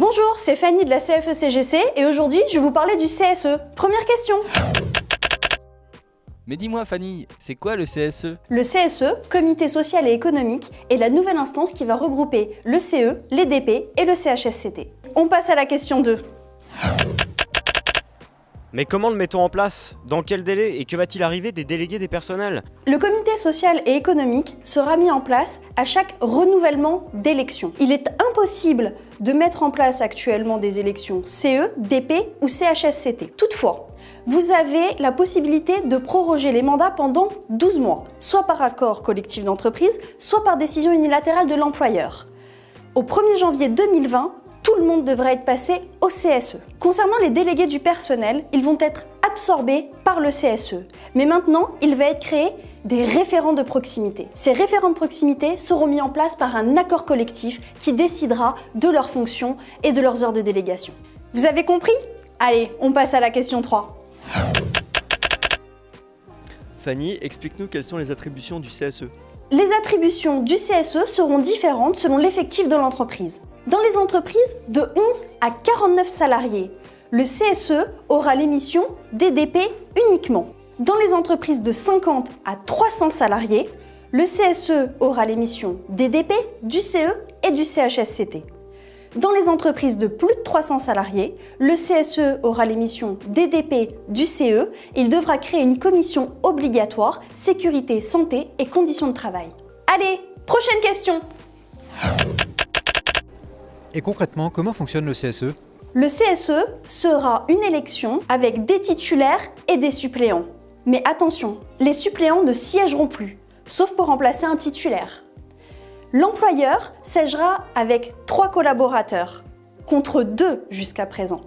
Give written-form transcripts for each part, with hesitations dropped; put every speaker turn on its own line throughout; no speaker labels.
Bonjour, c'est Fanny de la CFE-CGC et aujourd'hui je vais vous parler du CSE. Première question.
Mais dis-moi Fanny, c'est quoi le CSE?
Le CSE, Comité social et économique, est la nouvelle instance qui va regrouper le CE, les DP et le CHSCT. On passe à la question 2.
Mais comment le mettons en place? Dans quel délai? Et que va-t-il arriver des délégués des personnels?
Le comité social et économique sera mis en place à chaque renouvellement d'élections. Il est impossible de mettre en place actuellement des élections CE, DP ou CHSCT. Toutefois, vous avez la possibilité de proroger les mandats pendant 12 mois, soit par accord collectif d'entreprise, soit par décision unilatérale de l'employeur. Au 1er janvier 2020, tout le monde devrait être passé au CSE. Concernant les délégués du personnel, ils vont être absorbés par le CSE. Mais maintenant, il va être créé des référents de proximité. Ces référents de proximité seront mis en place par un accord collectif qui décidera de leurs fonctions et de leurs heures de délégation. Vous avez compris? Allez, on passe à la question 3.
Fanny, explique-nous quelles sont les attributions du CSE.
Les attributions du CSE seront différentes selon l'effectif de l'entreprise. Dans les entreprises de 11 à 49 salariés, le CSE aura l'émission DDP uniquement. Dans les entreprises de 50 à 300 salariés, le CSE aura l'émission DDP, du CE et du CHSCT. Dans les entreprises de plus de 300 salariés, le CSE aura l'émission DDP du CE et il devra créer une commission obligatoire sécurité, santé et conditions de travail. Allez, prochaine question.
Et concrètement, comment fonctionne le CSE?
Le CSE sera une élection avec des titulaires et des suppléants. Mais attention, les suppléants ne siégeront plus, sauf pour remplacer un titulaire. L'employeur siégera avec 3 collaborateurs, contre 2 jusqu'à présent.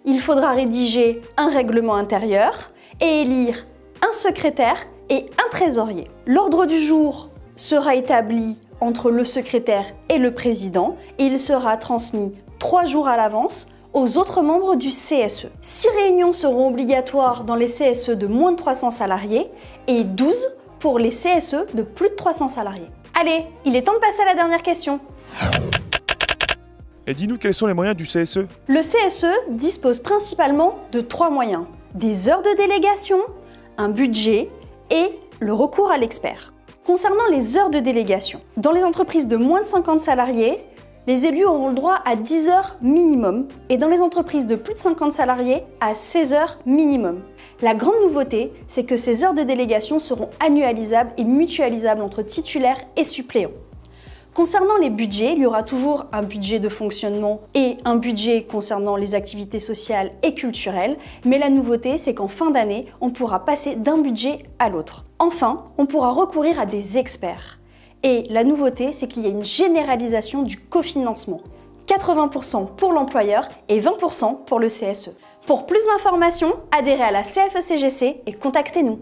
Il faudra rédiger un règlement intérieur et élire un secrétaire et un trésorier. L'ordre du jour sera établi entre le secrétaire et le président et il sera transmis 3 jours à l'avance aux autres membres du CSE. 6 réunions seront obligatoires dans les CSE de moins de 300 salariés et 12 pour les CSE de plus de 300 salariés. Allez, il est temps de passer à la dernière question.
Et dis-nous quels sont les moyens du CSE?
Le CSE dispose principalement de 3 moyens. Des heures de délégation, un budget et le recours à l'expert. Concernant les heures de délégation, dans les entreprises de moins de 50 salariés, les élus auront le droit à 10 heures minimum et dans les entreprises de plus de 50 salariés, à 16 heures minimum. La grande nouveauté, c'est que ces heures de délégation seront annualisables et mutualisables entre titulaires et suppléants. Concernant les budgets, il y aura toujours un budget de fonctionnement et un budget concernant les activités sociales et culturelles, mais la nouveauté, c'est qu'en fin d'année, on pourra passer d'un budget à l'autre. Enfin, on pourra recourir à des experts. Et la nouveauté, c'est qu'il y a une généralisation du cofinancement. 80% pour l'employeur et 20% pour le CSE. Pour plus d'informations, adhérez à la CFE-CGC et contactez-nous.